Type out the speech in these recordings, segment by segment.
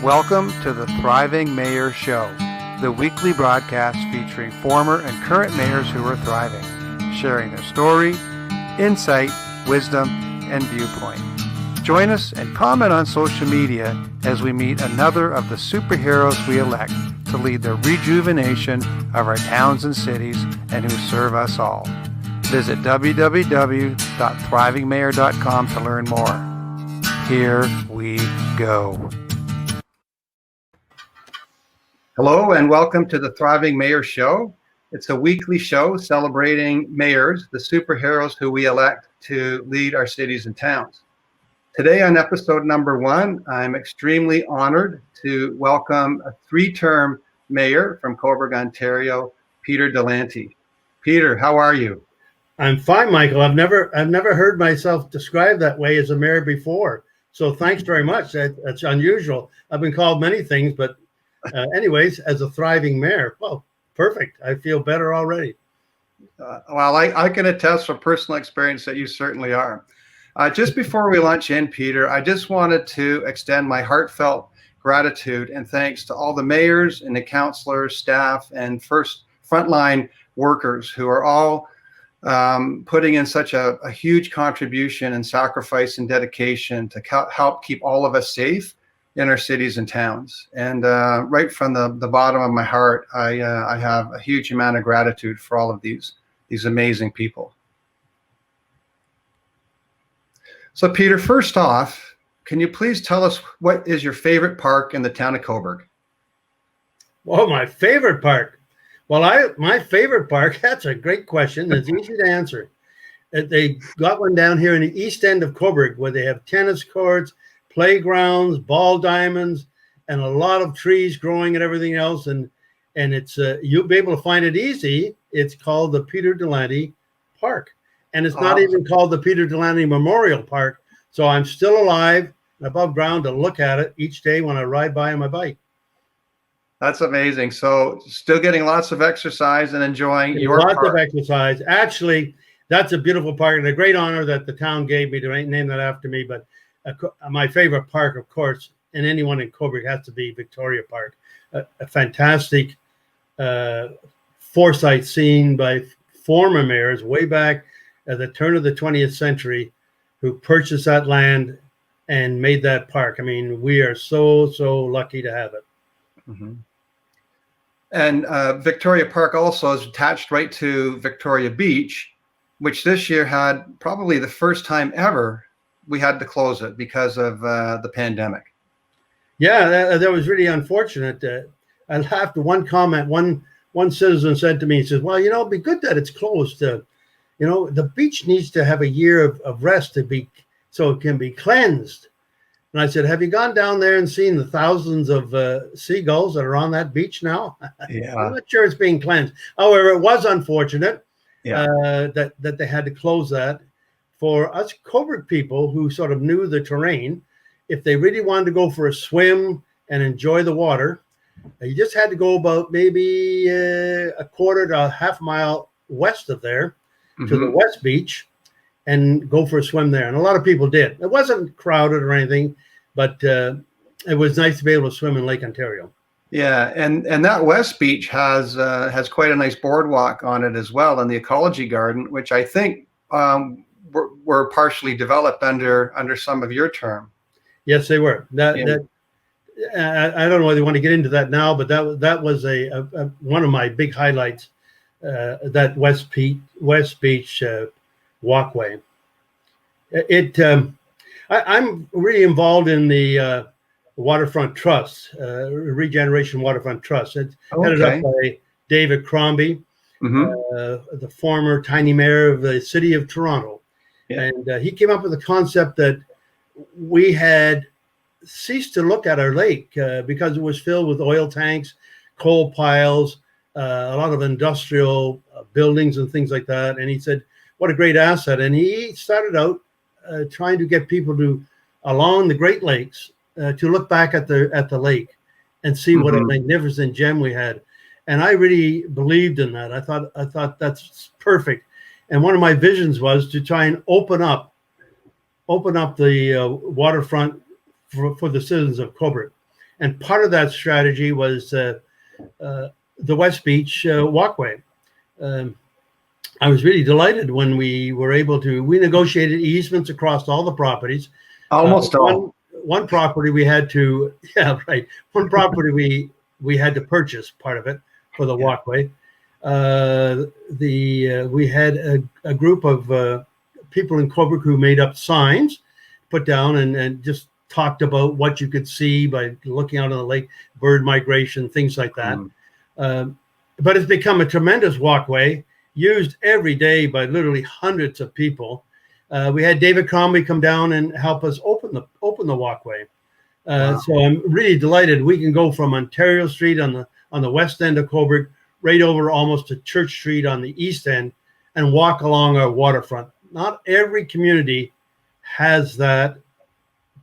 Welcome to the Thriving Mayor Show, the weekly broadcast featuring former and current mayors who are thriving, sharing their story, insight, wisdom, and viewpoint. Join us and comment on social media as we meet another of the superheroes we elect to lead the rejuvenation of our towns and cities and who serve us all. Visit www.thrivingmayor.com to learn more. Here we go. Hello and welcome to the Thriving Mayor Show. It's a weekly show celebrating mayors, the superheroes who we elect to lead our cities and towns. Today on episode number 1, I'm extremely honored to welcome a 3-term mayor from Cobourg, Ontario, Peter Delanty. Peter, how are you? I'm fine, Michael. I've never heard myself described that way as a mayor before. So thanks very much. That's unusual. I've been called many things, but anyways, as a thriving mayor, well, perfect. I feel better already. Well, I can attest from personal experience that you certainly are. Just before we launch in, Peter, I just wanted to extend my heartfelt gratitude and thanks to all the mayors and the councilors, staff, and frontline workers who are all putting in such a huge contribution and sacrifice and dedication to help keep all of us safe in our cities and towns. And right from the bottom of my heart, I have a huge amount of gratitude for all of these amazing people. So Peter, first off, can you please tell us what is your favorite park in the town of Cobourg? Well, my favorite park. Well, my favorite park, that's a great question. It's easy to answer. They got one down here in the east end of Cobourg where they have tennis courts, playgrounds, ball diamonds, and a lot of trees growing and everything else. And it's you'll be able to find it easy. It's called the Peter Delanty Park. And it's not even called the Peter Delanty Memorial Park. So I'm still alive and above ground to look at it each day when I ride by on my bike. That's amazing. So still getting lots of exercise and enjoying your park. Lots of exercise. Actually, that's a beautiful park and a great honor that the town gave me to name that after me. But my favorite park, of course, and anyone in Cobourg has to be Victoria Park. A fantastic foresight seen by former mayors way back at the turn of the 20th century who purchased that land and made that park. I mean, we are so lucky to have it. Mm-hmm. And Victoria Park also is attached right to Victoria Beach, which this year had probably the first time ever we had to close it because of the pandemic. Yeah, that was really unfortunate. I laughed at one comment. One citizen said to me, he says, well, it'd be good that it's closed. The beach needs to have a year of rest so it can be cleansed. And I said, have you gone down there and seen the thousands of seagulls that are on that beach now? Yeah. I'm not sure it's being cleansed. However, it was unfortunate that they had to close that. For us Cobourg people who sort of knew the terrain, if they really wanted to go for a swim and enjoy the water, you just had to go about maybe a quarter to a half mile west of there to the West Beach and go for a swim there. And a lot of people did. It wasn't crowded or anything, but it was nice to be able to swim in Lake Ontario. Yeah, and that West Beach has quite a nice boardwalk on it as well, and the ecology garden, which I think were partially developed under some of your term. Yes, they were. I don't know whether you want to get into that now, but that was a one of my big highlights. That West Beach walkway. I'm really involved in the Waterfront Trust, Regeneration Waterfront Trust. It's headed up by David Crombie, the former tiny mayor of the city of Toronto. Yeah. And he came up with the concept that we had ceased to look at our lake because it was filled with oil tanks, coal piles, a lot of industrial buildings and things like that. And he said, what a great asset. And he started out trying to get people along the Great Lakes to look back at the lake and see what a magnificent gem we had. And I really believed in that. I thought that's perfect. And one of my visions was to try and open up the waterfront for the citizens of Cobourg. And part of that strategy was the West Beach walkway. I was really delighted when we were able to. We negotiated easements across all the properties. Almost all. One property we had to, yeah, right. One property we had to purchase part of it for the walkway. We had a group of people in Cobourg who made up signs, put down and just talked about what you could see by looking out on the lake, bird migration, things like that. But it's become a tremendous walkway used every day by literally hundreds of people. We had David Crombie come down and help us open the walkway. So I'm really delighted. We can go from Ontario Street on the west end of Cobourg right over almost to Church Street on the east end and walk along our waterfront. Not every community has that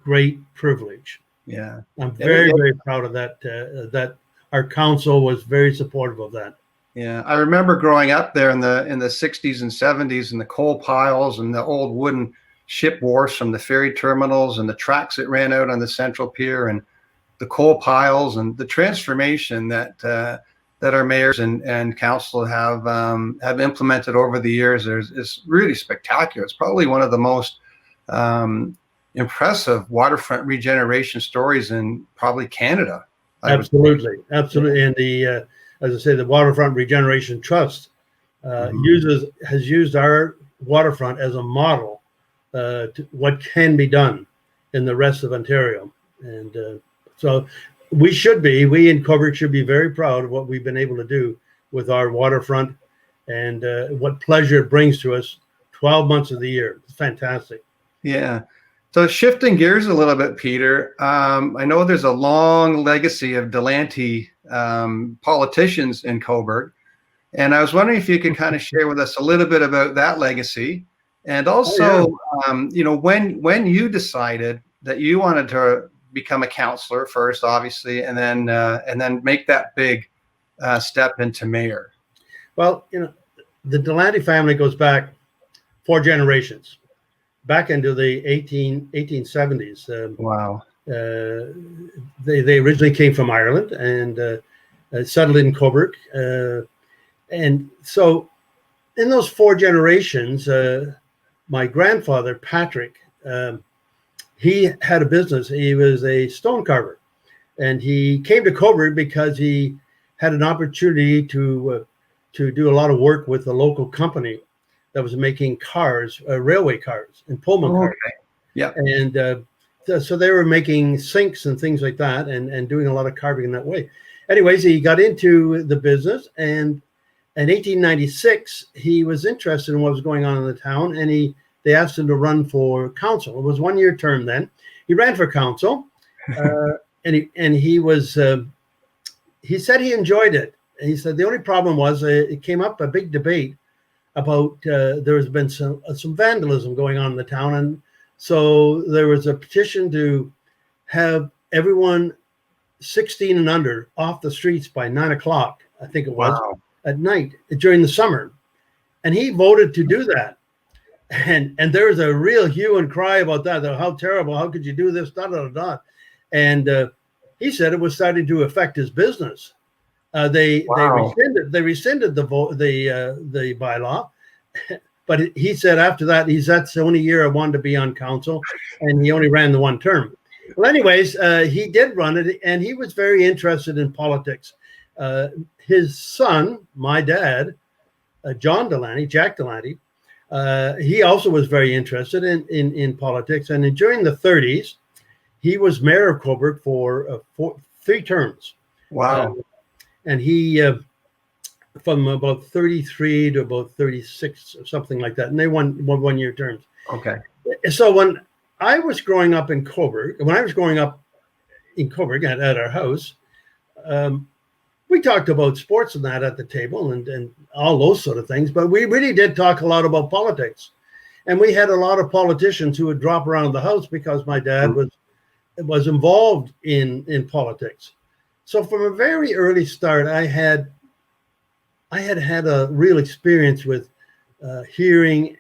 great privilege. Yeah, I'm very proud of that. That our council was very supportive of that. Yeah, I remember growing up there in the 60s and 70s, and the coal piles and the old wooden ship wharfs from the ferry terminals and the tracks that ran out on the Central Pier and the coal piles and the transformation that our mayors and council have implemented over the years. It's really spectacular. It's probably one of the most impressive waterfront regeneration stories in probably Canada. Absolutely. And the as I say, the Waterfront Regeneration Trust has used our waterfront as a model to what can be done in the rest of Ontario. And so we in Cobourg should be very proud of what we've been able to do with our waterfront and what pleasure it brings to us 12 months of the year. It's fantastic. Yeah. So shifting gears a little bit, Peter, I know there's a long legacy of Delanty politicians in Cobourg, and I was wondering if you could kind of share with us a little bit about that legacy, and also, when you decided that you wanted to become a councillor first, obviously, and then make that big step into mayor. Well, the Delanty family goes back 4 generations. Back into the 1870s. Wow. They originally came from Ireland and settled in Cobourg. And so in those 4 generations, my grandfather, Patrick, he had a business. He was a stone carver. And he came to Cobourg because he had an opportunity to do a lot of work with a local company that was making cars, railway cars and Pullman cars. Yeah. And so they were making sinks and things like that and doing a lot of carving in that way. Anyways, he got into the business, and in 1896, he was interested in what was going on in the town, and they asked him to run for council. It was 1-year term then. He ran for council, and he said he enjoyed it. And he said the only problem was it came up a big debate about there has been some vandalism going on in the town, and so there was a petition to have everyone 16 and under off the streets by 9 o'clock, I think it was, at night during the summer, and he voted to do that. And there was a real hue and cry about that. How terrible! How could you do this? Da da da. And he said it was starting to affect his business. They rescinded the bylaw, but he said after that that's the only year I wanted to be on council, and he only ran the 1 term. Well, anyways, he did run it, and he was very interested in politics. His son, my dad, Jack Delanty, he also was very interested in politics, and during the 30s, he was mayor of Cobourg for 3 terms. Wow. And he, from about 33 to about 36 or something like that. And they won 1-year terms. Okay. So when I was growing up in Cobourg, at our house, we talked about sports and that at the table and all those sort of things. But we really did talk a lot about politics. And we had a lot of politicians who would drop around the house because my dad was involved in politics. So from a very early start, I had a real experience with hearing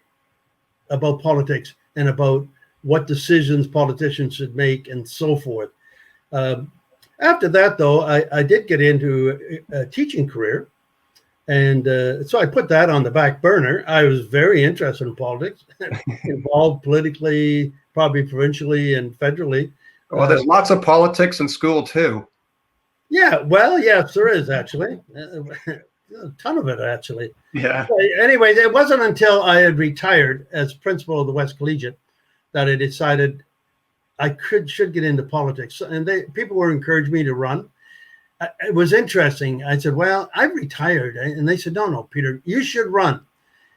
about politics and about what decisions politicians should make and so forth. After that, though, I did get into a teaching career. And so I put that on the back burner. I was very interested in politics, involved politically, probably provincially and federally. Well, there's lots of politics in school too. Yeah, well, yes, there is actually. A ton of it, actually. Yeah. Anyway, it wasn't until I had retired as principal of the West Collegiate that I decided I should get into politics. And people were encouraging me to run. It was interesting. I said, well, I've retired. And they said, no, Peter, you should run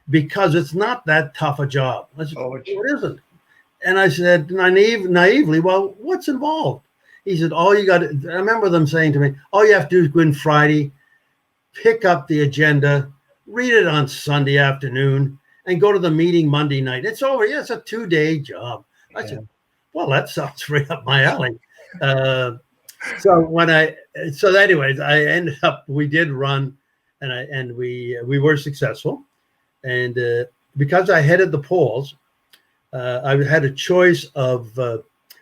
because it's not that tough a job. I said, it isn't. And I said, naively, well, what's involved? He said, I remember them saying to me, all you have to do is go in Friday, pick up the agenda, read it on Sunday afternoon, and go to the meeting Monday night. It's over. Yeah, it's a 2-day job. I said, well, that sounds right up my alley. So anyways, I ended up, we did run and we were successful. And because I headed the polls, I had a choice of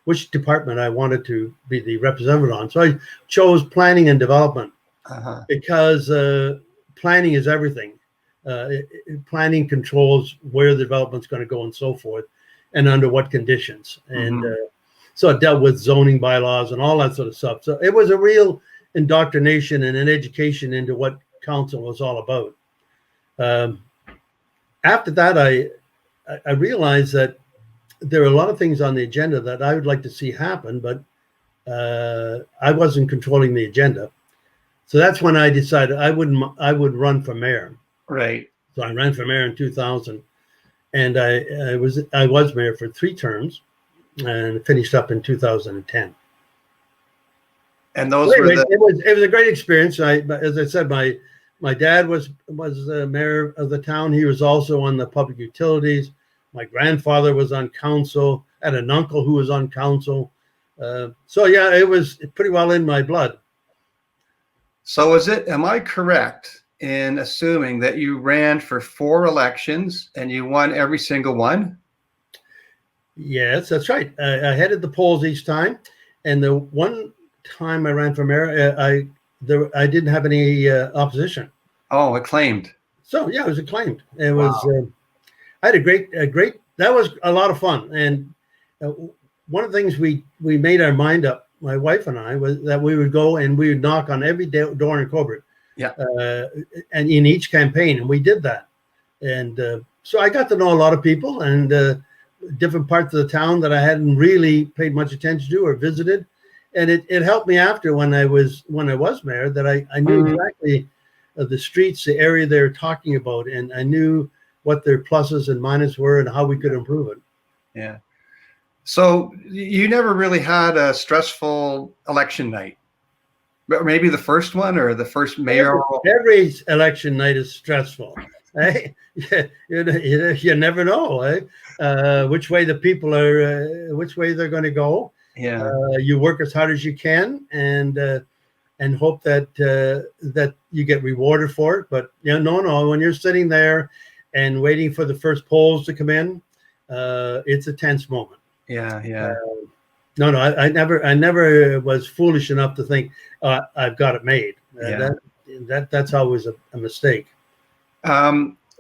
which department I wanted to be the representative on. So I chose planning and development because planning is everything. Planning controls where the development's going to go and so forth and under what conditions. And so it dealt with zoning bylaws and all that sort of stuff. So it was a real indoctrination and an education into what council was all about. After that, I realized that there are a lot of things on the agenda that I would like to see happen, but I wasn't controlling the agenda. So that's when I decided I would run for mayor. Right. So I ran for mayor in 2000, and I was mayor for 3 terms. And finished up in 2010. And those were it was a great experience. As I said, my dad was the mayor of the town. He was also on the public utilities. My grandfather was on council. I had an uncle who was on council. So yeah, it was pretty well in my blood. So am I correct in assuming that you ran for 4 elections and you won every single one? Yes, that's right. I headed the polls each time, and the one time I ran for mayor, I didn't have any opposition. Oh, acclaimed. So yeah, it was acclaimed. It was. I had a great. That was a lot of fun, and one of the things we made our mind up, my wife and I, was that we would go and we would knock on every door in Cobourg. Yeah. And in each campaign, and we did that, and so I got to know a lot of people and. Different parts of the town that I hadn't really paid much attention to or visited, and it helped me after when I was mayor that I knew exactly the streets, the area they were talking about, and I knew what their pluses and minuses were and how we could improve it. Yeah. So you never really had a stressful election night, but maybe the first one or the first mayoral. Every election night is stressful. Hey, you never know, which way the people are, which way they're going to go. Yeah, you work as hard as you can, and hope that you get rewarded for it. But no, when you're sitting there and waiting for the first polls to come in, it's a tense moment. Yeah. No, I never was foolish enough to think I've got it made. That's always a mistake.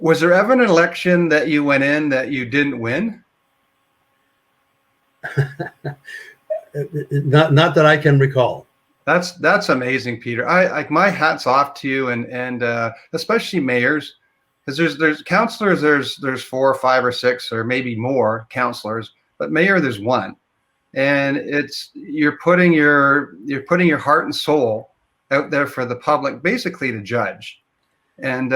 Was there ever an election that you went in that you didn't win? Not that I can recall. That's amazing, Peter. My hat's off to you and especially mayors, because there's councillors, there's 4 or 5 or 6 or maybe more councillors, but mayor there's 1, and you're putting your heart and soul out there for the public, basically to judge. And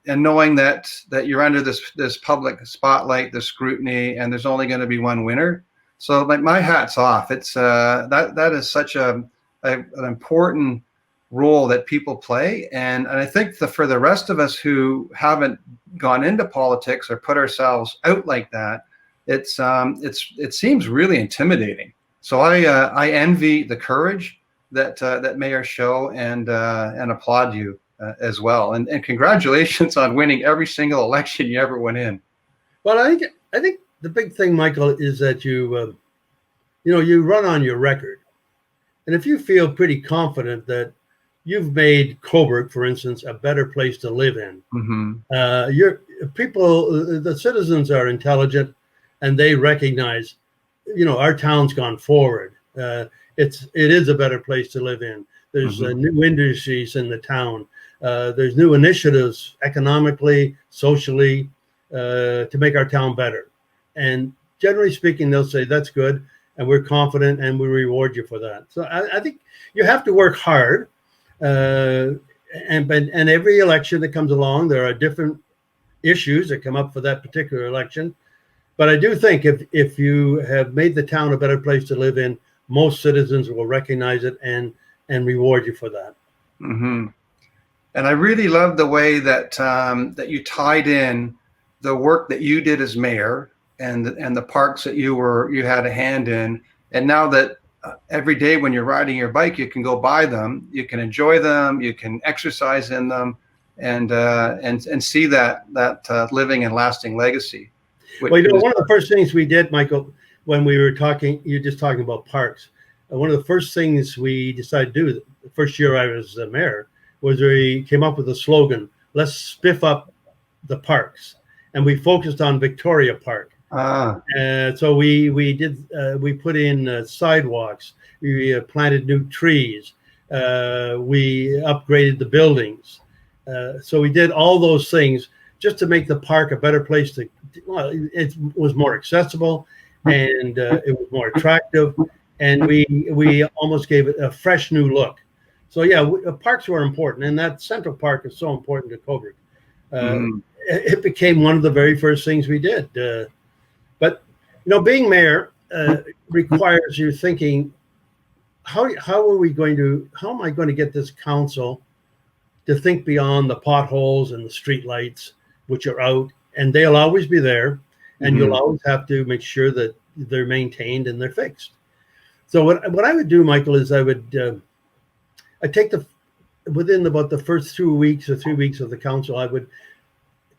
knowing that you're under this public spotlight, the scrutiny, and there's only going to be one winner. So my hat's off. It's that is such an important role that people play, and I think for the rest of us who haven't gone into politics or put ourselves out like that, it seems really intimidating. So I envy the courage that mayors show and applaud you. As well, and congratulations on winning every single election you ever went in. Well, I think the big thing, Michael, is that you run on your record, And if you feel pretty confident that you've made Cobourg, for instance, a better place to live in, your people, the citizens are intelligent, and they recognize, our town's gone forward. It is a better place to live in. There's new industries in the town. There's new initiatives economically, socially, to make our town better. And generally speaking, they'll say, that's good, and we're confident, and we reward you for that. So I think you have to work hard. And every election that comes along, there are different issues that come up for that particular election. But I do think if you have made the town a better place to live in, most citizens will recognize it and reward you for that. And I really love the way that that you tied in the work that you did as mayor and the parks that you had a hand in. And now that every day when you're riding your bike, you can go by them, you can enjoy them, you can exercise in them, and see that living and lasting legacy. Well, one of the first things we did, Michael, when we were talking, you're just talking about parks. One of the first things we decided to do the first year I was mayor was we came up with a slogan: "Let's spiff up the parks," and we focused on Victoria Park. So we put in sidewalks, we planted new trees, we upgraded the buildings. So we did all those things just to make the park a better place it was more accessible, and it was more attractive, and we almost gave it a fresh new look. So yeah, parks were important, and that Central Park is so important to Cobourg. It became one of the very first things we did. But being mayor requires you thinking, how am I going to get this council to think beyond the potholes and the street lights, which are out, and they'll always be there, and you'll always have to make sure that they're maintained and they're fixed. So what I would do, Michael, is I'd take within about the first 2 weeks or 3 weeks of the council, I would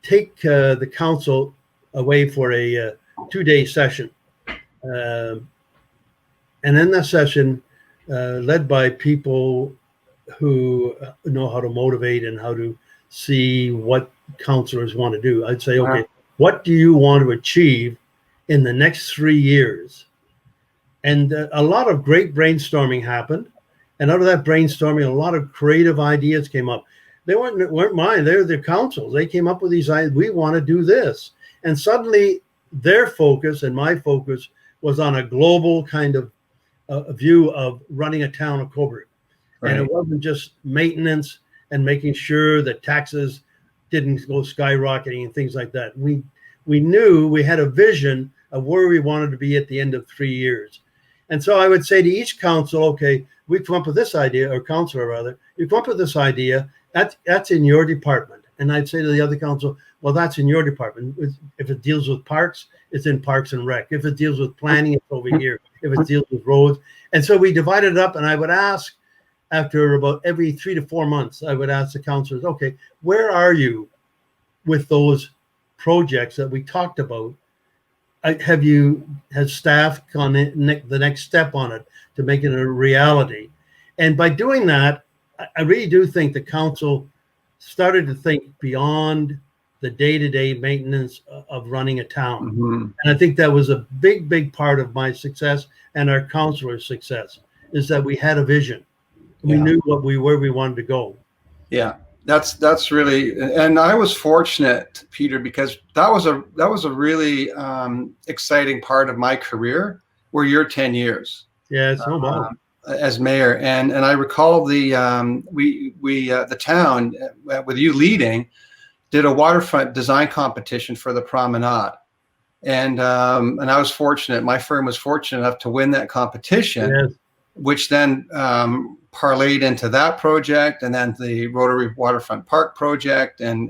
take the council away for a 2-day session. And in that session, led by people who know how to motivate and how to see what councillors want to do, I'd say, okay, what do you want to achieve in the next 3 years? And a lot of great brainstorming happened. And out of that brainstorming, a lot of creative ideas came up. They weren't mine. They were the councils. They came up with these ideas. We want to do this. And suddenly their focus and my focus was on a global kind of view of running a town of Cobourg. Right. And it wasn't just maintenance and making sure that taxes didn't go skyrocketing and things like that. We knew we had a vision of where we wanted to be at the end of 3 years. And so I would say to each council, okay, we come up with this idea, or councillor rather, you come up with this idea, that's in your department. And I'd say to the other council, well, that's in your department. If it deals with parks, it's in Parks and Rec. If it deals with planning, it's over here. If it deals with roads. And so we divided it up, and I would ask, after about every 3 to 4 months, I would ask the councillors, okay, where are you with those projects that we talked about? Has staff gone in the next step on it to make it a reality? And by doing that, I really do think the council started to think beyond the day-to-day maintenance of running a town. And I think that was a big, big part of my success and our councillors' success, is that we had a vision. We knew where we wanted to go. Yeah. That's really, and I was fortunate, Peter, because that was a really exciting part of my career, were your 10 years. Yeah, it's no bad. As mayor, and I recall the town, with you leading, did a waterfront design competition for the promenade, and I was fortunate. My firm was fortunate enough to win that competition. Yes. Which then parlayed into that project, and then the Rotary Waterfront Park project, and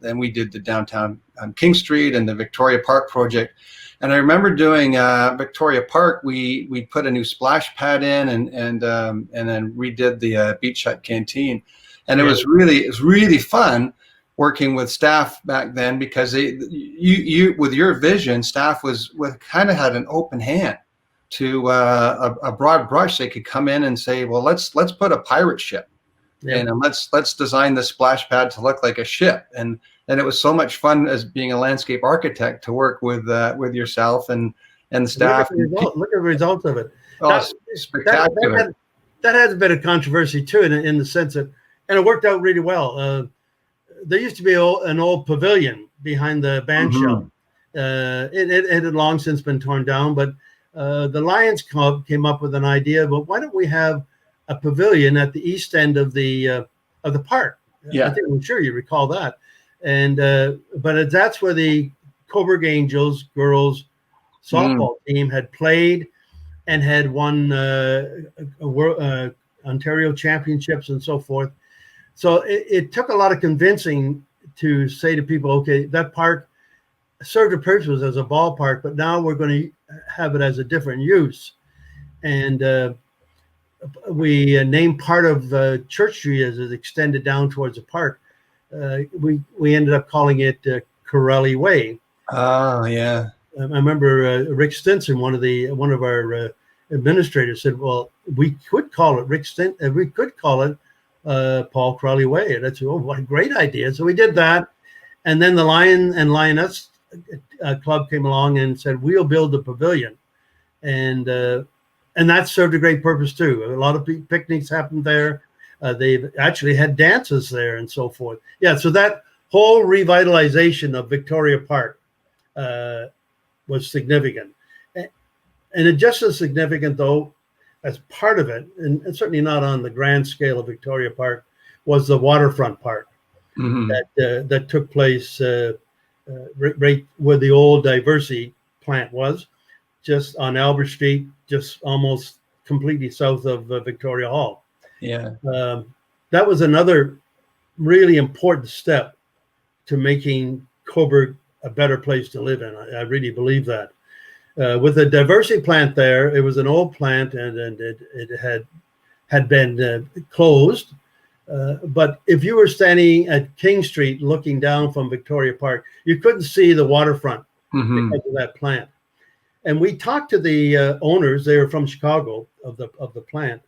then we did the downtown King Street and the Victoria Park project. And I remember doing Victoria Park. We put a new splash pad in, and then redid the beach hut canteen, and it was really fun working with staff back then, because you with your vision, staff was kind of had an open hand to a broad brush, they could come in and say, well, let's put a pirate ship. Yeah. And let's design the splash pad to look like a ship. And it was so much fun as being a landscape architect to work with yourself and the staff. Look at the results of it. Oh, spectacular. That has a bit of controversy too, in the sense that, and it worked out really well. There used to be an old pavilion behind the band shell. It had long since been torn down, but the Lions Club came up with an idea. But why don't we have a pavilion at the east end of the park? Yeah, I'm sure you recall that. And but that's where the Cobourg Angels girls softball team had played and had won Ontario championships and so forth. So it took a lot of convincing to say to people, okay, that park served a purpose as a ballpark, but now we're going to have it as a different use. And we named part of Church Street as it extended down towards the park. We ended up calling it Corelli Way. Oh, yeah. I remember Rick Stinson, one of our administrators, said, "Well, we could call it Rick Stinson. We could call it Paul Crowley Way." And that's what a great idea. So we did that, and then the Lion and Lioness Club came along and said, "We'll build the pavilion," and that served a great purpose too. A lot of picnics happened there. They've actually had dances there and so forth. Yeah, so that whole revitalization of Victoria Park was significant. And it just as significant, though, as part of it, and certainly not on the grand scale of Victoria Park, was the Waterfront Park that took place right where the old Diversity plant was, just on Albert Street, just almost completely south of Victoria Hall. Yeah. That was another really important step to making Cobourg a better place to live in. I really believe that. With the Diversity plant there, it was an old plant and it had been closed. But if you were standing at King Street looking down from Victoria Park, you couldn't see the waterfront because of that plant. And we talked to the owners. They were from Chicago of the plant,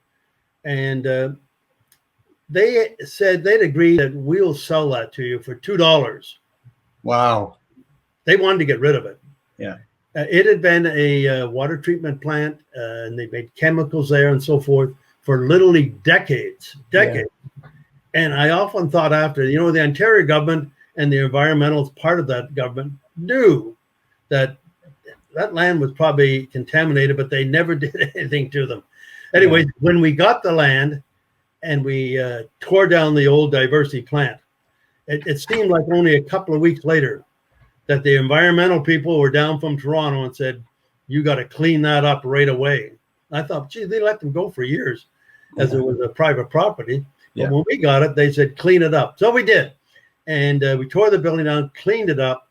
and they said they'd agree that we'll sell that to you for $2. Wow. They wanted to get rid of it. Yeah. It had been a water treatment plant, and they made chemicals there and so forth for literally decades. Yeah. And I often thought after, the Ontario government and the environmental part of that government knew that land was probably contaminated, but they never did anything to them. Anyway, when we got the land and we tore down the old Diversity plant, it seemed like only a couple of weeks later that the environmental people were down from Toronto and said, "You got to clean that up right away." I thought, gee, they let them go for years as it was a private property. But when we got it, they said, "Clean it up." So we did. And we tore the building down, cleaned it up.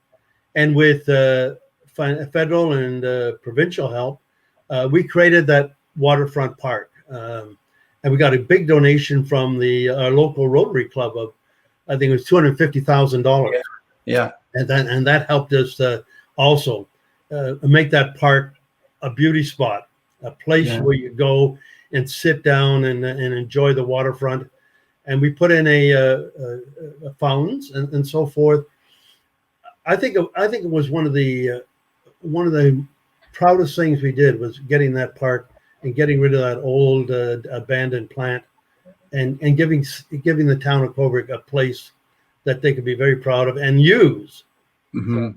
And with federal and provincial help, we created that waterfront park. And we got a big donation from our local Rotary Club of, I think it was $250,000. Yeah. And that helped us also make that park a beauty spot, a place where you go and sit down and enjoy the waterfront. And we put in a fountains and so forth. I think it was one of the proudest things we did was getting that park and getting rid of that old abandoned plant, and giving the town of Cobourg a place that they could be very proud of and use. Mm-hmm.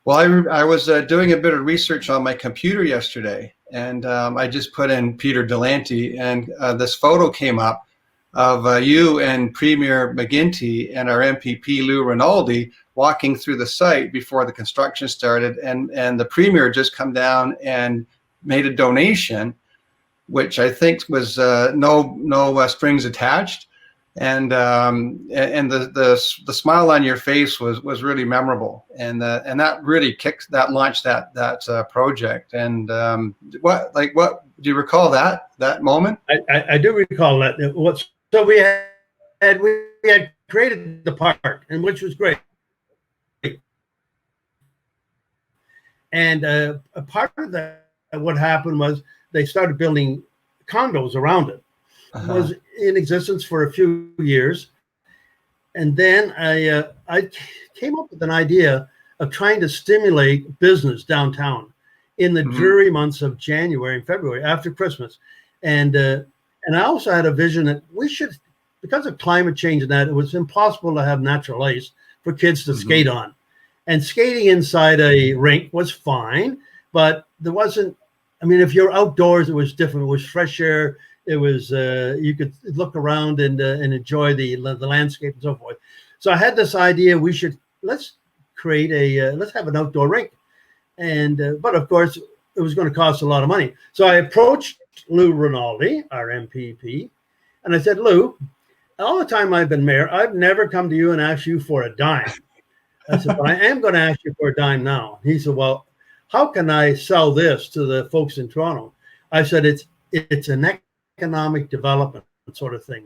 Well, I was doing a bit of research on my computer yesterday, and I just put in Peter Delanty, and this photo came up of you and Premier McGuinty and our MPP Lou Rinaldi walking through the site before the construction started, and the Premier just come down and made a donation, which I think was no strings attached, and the smile on your face was really memorable, and that really launched that project. And what do you recall that moment? I do recall that. So we had created the park, and which was great. And a part of that what happened was they started building condos around it. It was in existence for a few years. And then I came up with an idea of trying to stimulate business downtown in the dreary months of January and February after Christmas. And I also had a vision that we should, because of climate change and that, it was impossible to have natural ice for kids to skate on. And skating inside a rink was fine, but there wasn't, I mean, if you're outdoors, it was different. It was fresh air. It was, you could look around and enjoy the landscape and so forth. So I had this idea, let's have an outdoor rink. And, but of course, it was going to cost a lot of money. So I approached Lou Rinaldi, our MPP, and I said, Lou, all the time I've been mayor, I've never come to you and asked you for a dime. I said, but I am going to ask you for a dime now. He said, well, how can I sell this to the folks in Toronto? I said, it's an economic development sort of thing.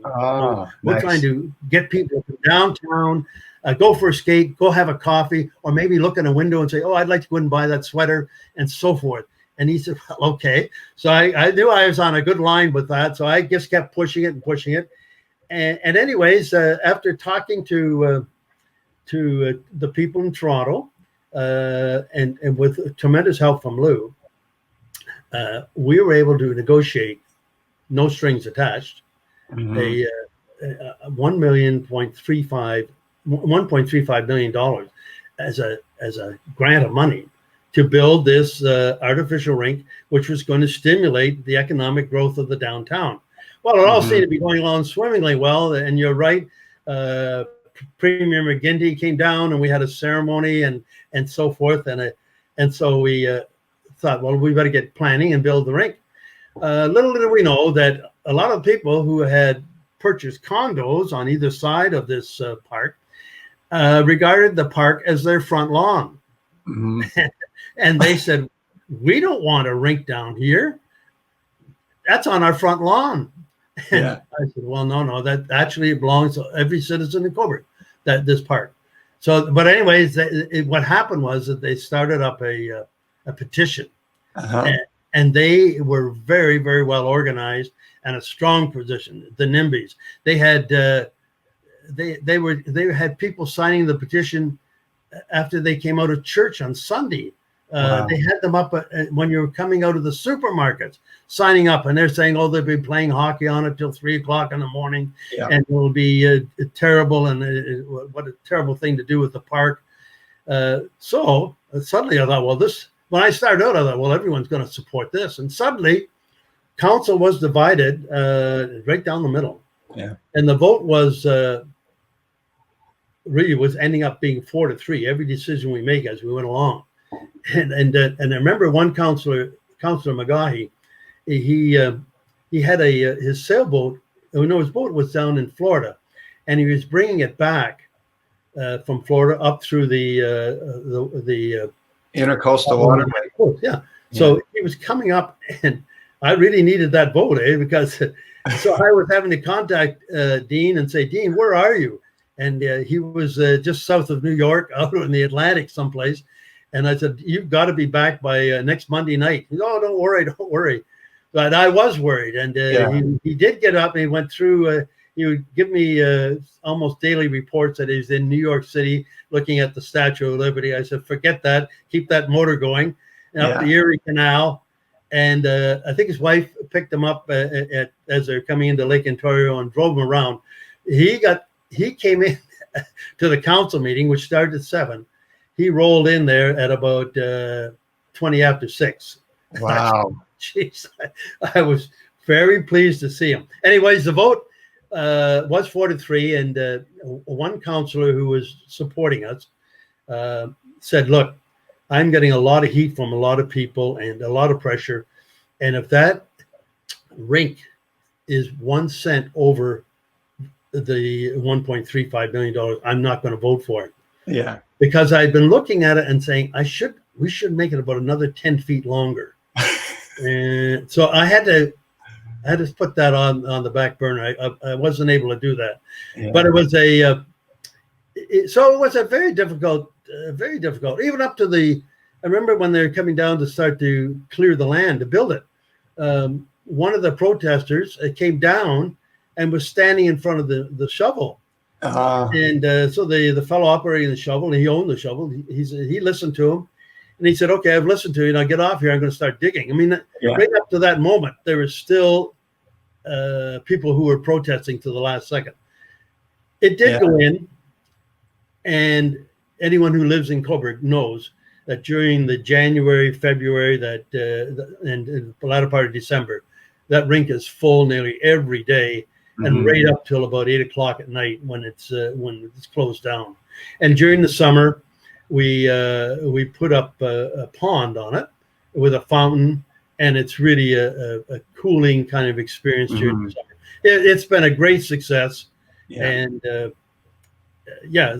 We're trying to get people from downtown, go for a skate, go have a coffee, or maybe look in a window and say, oh, I'd like to go and buy that sweater and so forth. And he said, well, okay. So I knew I was on a good line with that. So I just kept pushing it. And anyways, after talking to the people in Toronto, and with tremendous help from Lou, we were able to negotiate, no strings attached, a $1.35 million as a grant of money to build this artificial rink, which was going to stimulate the economic growth of the downtown. Well, it all seemed to be going along swimmingly well, and you're right. Premier McGinty came down, and we had a ceremony and so forth, and so we thought, well, we better get planning and build the rink. Little did we know that a lot of people who had purchased condos on either side of this park regarded the park as their front lawn. And they said, we don't want a rink down here. That's on our front lawn. And I said, well, no, that actually belongs to every citizen in Cobourg, this park. So, but anyways, what happened was that they started up a petition, and they were very, very well organized and a strong position. The NIMBYs, they had people signing the petition after they came out of church on Sunday. They had them up when you were coming out of the supermarkets, signing up, and they're saying, oh, they'll be playing hockey on it till 3 o'clock in the morning, and it will be terrible, and what a terrible thing to do with the park. So suddenly I thought, well, when I started out, I thought, well, everyone's going to support this. And suddenly council was divided right down the middle. And the vote was ending up being 4-3, every decision we make as we went along. And I remember one Councillor McGaughy, he had his sailboat. His boat was down in Florida, and he was bringing it back from Florida up through the intercoastal waterway. So he was coming up, and I really needed that boat, because so I was having to contact Dean and say, Dean, where are you? And he was just south of New York, out in the Atlantic someplace. And I said, you've got to be back by next Monday night. He said, oh, don't worry. But I was worried. And he did get up, and he went through, he would give me almost daily reports that he's in New York City looking at the Statue of Liberty. I said, forget that. Keep that motor going. And up the Erie Canal. And I think his wife picked him up as they're coming into Lake Ontario and drove him around. He came in to the council meeting, which started at 7. He rolled in there at about 20 after 6. Wow. Jeez, I was very pleased to see him. Anyways, the vote was 4-3, and one councillor who was supporting us said, look, I'm getting a lot of heat from a lot of people and a lot of pressure. And if that rink is 1 cent over the $1.35 million, I'm not going to vote for it. Because I'd been looking at it and saying, we should make it about another 10 feet longer. And so I had to put that on the back burner. I wasn't able to do that, but it was so it was a very difficult, even up to the I remember when they were coming down to start to clear the land to build it. One of the protesters came down and was standing in front of the shovel. And so the fellow operating the shovel, he owned the shovel. He listened to him, and he said, "Okay, I've listened to you. Now get off here. I'm going to start digging." I mean, right up to that moment, there were still people who were protesting to the last second. It did go in, and anyone who lives in Cobourg knows that during the January, February, and the latter part of December, that rink is full nearly every day, and right up till about 8 o'clock at night when it's closed down. And during the summer, we put up a pond on it with a fountain, and it's really a cooling kind of experience during the summer. It's been a great success, and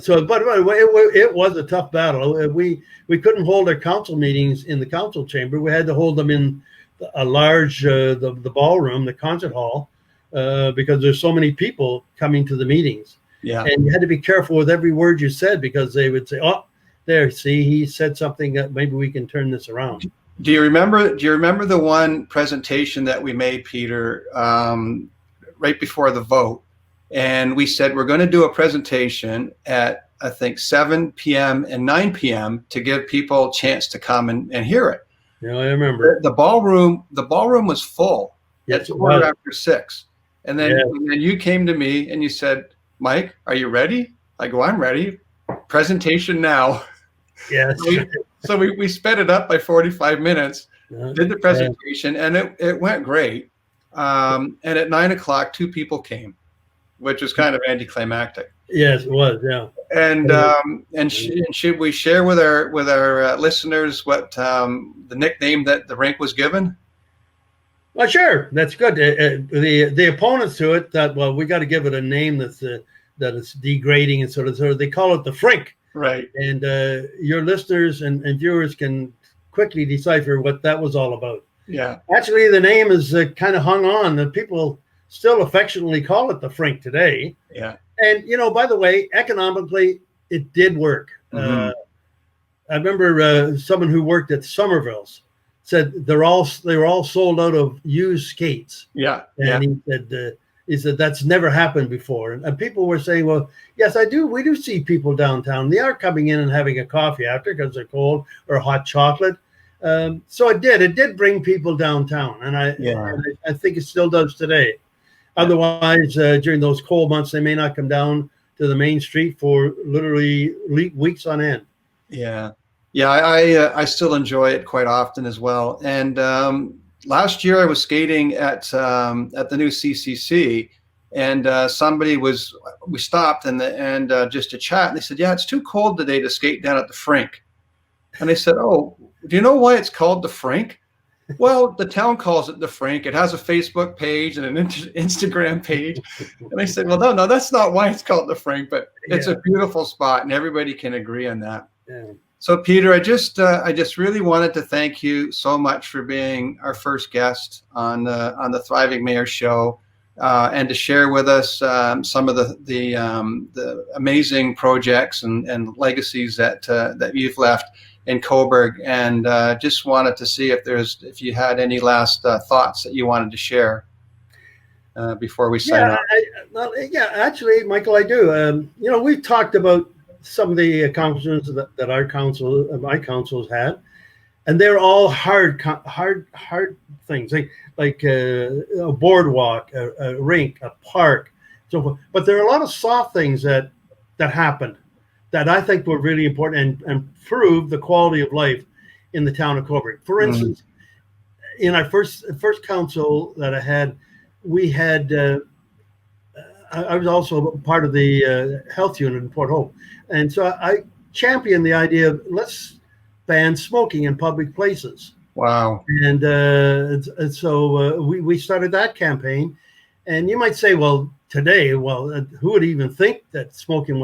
So, but it was a tough battle. We couldn't hold our council meetings in the council chamber. We had to hold them in a large the ballroom, the concert hall, because there's so many people coming to the meetings. And you had to be careful with every word you said, because they would say, "Oh, there, see, he said something that maybe we can turn this around." Do you remember the one presentation that we made, Peter, right before the vote? And we said we're going to do a presentation at, I think, 7 p.m. and 9 p.m. to give people a chance to come and hear it. Yeah, I remember. The ballroom was full at quarter after 6. And then you came to me and you said, "Mike, are you ready?" I go, "I'm ready. Presentation now." Yes. So we sped it up by 45 minutes, did the presentation, and it went great. And at 9 o'clock, 2 people came, which was kind of anticlimactic. Yes, it was. Yeah. And should we share with our listeners what the nickname that the rink was given? Well, sure, that's good. The opponents to it thought, well, we got to give it a name that it's degrading, and sort of they call it the Frink. Right. And your listeners and viewers can quickly decipher what that was all about. Yeah. Actually, the name is kind of hung on. The people still affectionately call it the Frink today. Yeah. And, by the way, economically, it did work. I remember someone who worked at Somerville's said they were all sold out of used skates. Yeah. And he said that's never happened before. And people were saying, well, yes, I do. We do see people downtown. They are coming in and having a coffee after because they're cold, or hot chocolate. So it did bring people downtown. And I think it still does today. Otherwise, during those cold months, they may not come down to the main street for literally weeks on end. Yeah. I still enjoy it quite often as well. And last year I was skating at the new CCC, and we stopped and just to chat, and they said, "Yeah, it's too cold today to skate down at the Frink." And I said, "Oh, do you know why it's called the Frink?" "Well, the town calls it the Frink. It has a Facebook page and an Instagram page." And I said, "Well, no, that's not why it's called the Frink, but it's a beautiful spot, and everybody can agree on that." Yeah. So, Peter, I just really wanted to thank you so much for being our first guest on the Thriving Mayor Show, and to share with us some of the amazing projects and legacies that you've left in Cobourg. And just wanted to see if you had any last thoughts that you wanted to share before we sign off. Actually, Michael, I do. We've talked about some of the accomplishments that my council has had, and they're all hard things, like a boardwalk, a rink, a park, so forth. But there are a lot of soft things that happened that I think were really important and proved the quality of life in the town of Cobourg. For instance, in our first council that I had, we had. I was also part of the health unit in Port Hope. And so I championed the idea of let's ban smoking in public places. Wow. And so we started that campaign. And you might say, well, today, who would even think that smoking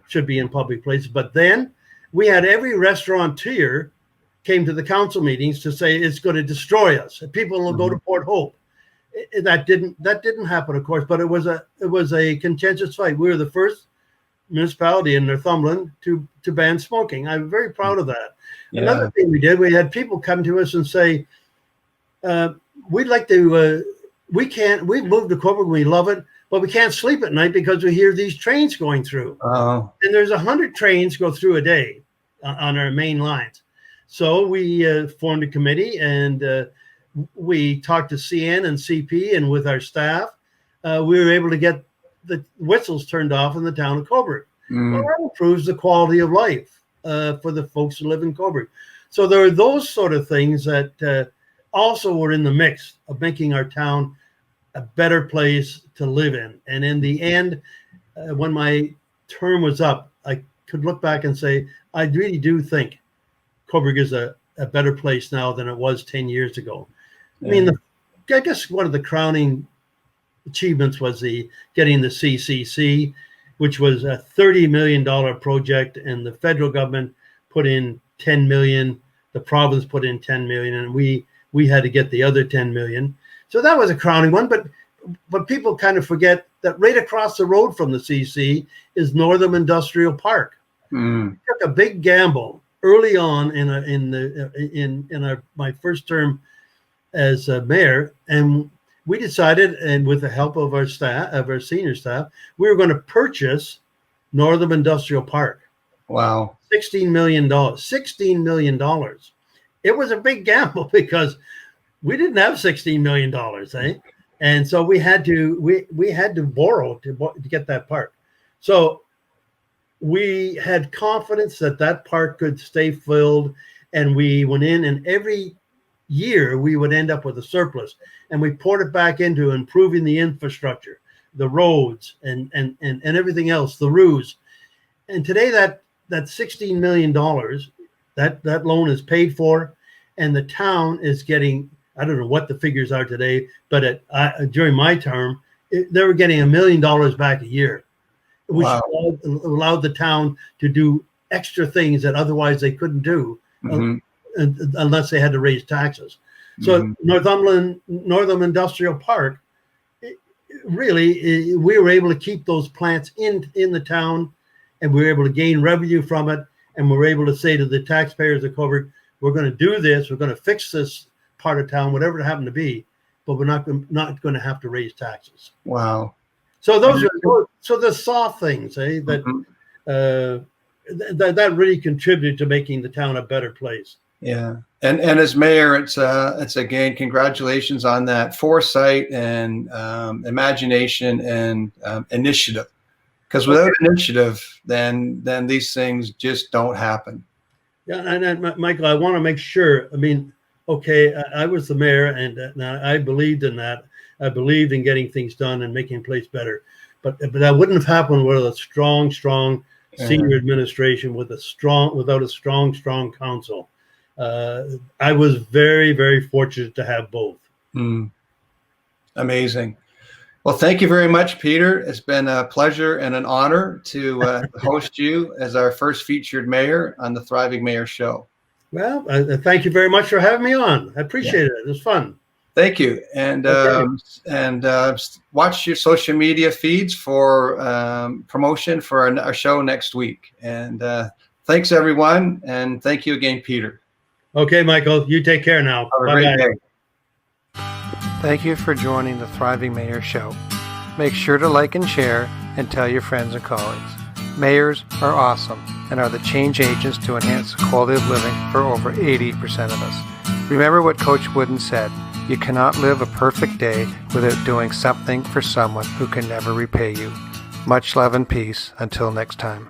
should be in public places? But then we had every restaurateur came to the council meetings to say it's going to destroy us. People will go to Port Hope. That didn't happen, of course, but it was a contentious fight. We were the first municipality in Northumberland to ban smoking. I'm very proud of that. Another thing we did, we had people come to us and say, we'd like to, we've moved to Cobourg, we love it, but we can't sleep at night because we hear these trains going through. Oh. And there's 100 trains go through a day on our main lines. So we formed a committee, and we talked to CN and CP, and with our staff, we were able to get the whistles turned off in the town of Cobourg. Well, that improves the quality of life for the folks who live in Cobourg. So there are those sort of things that also were in the mix of making our town a better place to live in. And in the end, when my term was up, I could look back and say, I really do think Cobourg is a better place now than it was 10 years ago. Yeah. I mean, I guess one of the crowning achievements was getting the CCC, which was a $30 million project, and the federal government put in 10 million, the province put in 10 million, and we had to get the other 10 million. So that was a crowning one, but people kind of forget that right across the road from the CC is Northam Industrial Park. We took a big gamble early on in my first term as mayor, and we decided, and with the help of our staff, of our senior staff, we were going to purchase Northam Industrial Park. Wow. $16 million. $16 million. It was a big gamble because we didn't have $16 million, eh? And so we had to borrow to get that park. So we had confidence that park could stay filled, and we went in, and every year we would end up with a surplus, and we poured it back into improving the infrastructure, the roads, and everything else, the roofs. And today that $16 million, that loan is paid for, and the town is getting, I don't know what the figures are today, but during my term, they were getting $1 million back a year, which allowed the town to do extra things that otherwise they couldn't do unless they had to raise taxes. So Northam Industrial Park, really, we were able to keep those plants in the town, and we were able to gain revenue from it, and we were able to say to the taxpayers of Cobourg, we're going to do this, we're going to fix this part of town, whatever it happened to be, but we're not going to have to raise taxes. Wow. So those are the soft things, eh? That really contributed to making the town a better place. Yeah, and as mayor, it's again, congratulations on that foresight and imagination and initiative. Because without initiative, then these things just don't happen. Yeah, and Michael, I want to make sure. I mean, okay, I was the mayor, and I believed in that. I believed in getting things done and making a place better. But that wouldn't have happened without a strong senior administration, without a strong council. I was very, very fortunate to have both. Amazing. Well, thank you very much, Peter. It's been a pleasure and an honor to host you as our first featured mayor on the Thriving Mayor Show. Well, thank you very much for having me on. I appreciate it. It was fun. Thank you. And watch your social media feeds for promotion for our show next week. And thanks, everyone. And thank you again, Peter. Okay, Michael, you take care now. Have a great day. Thank you for joining the Thriving Mayor Show. Make sure to like and share and tell your friends and colleagues. Mayors are awesome and are the change agents to enhance the quality of living for over 80% of us. Remember what Coach Wooden said, you cannot live a perfect day without doing something for someone who can never repay you. Much love and peace. Until next time.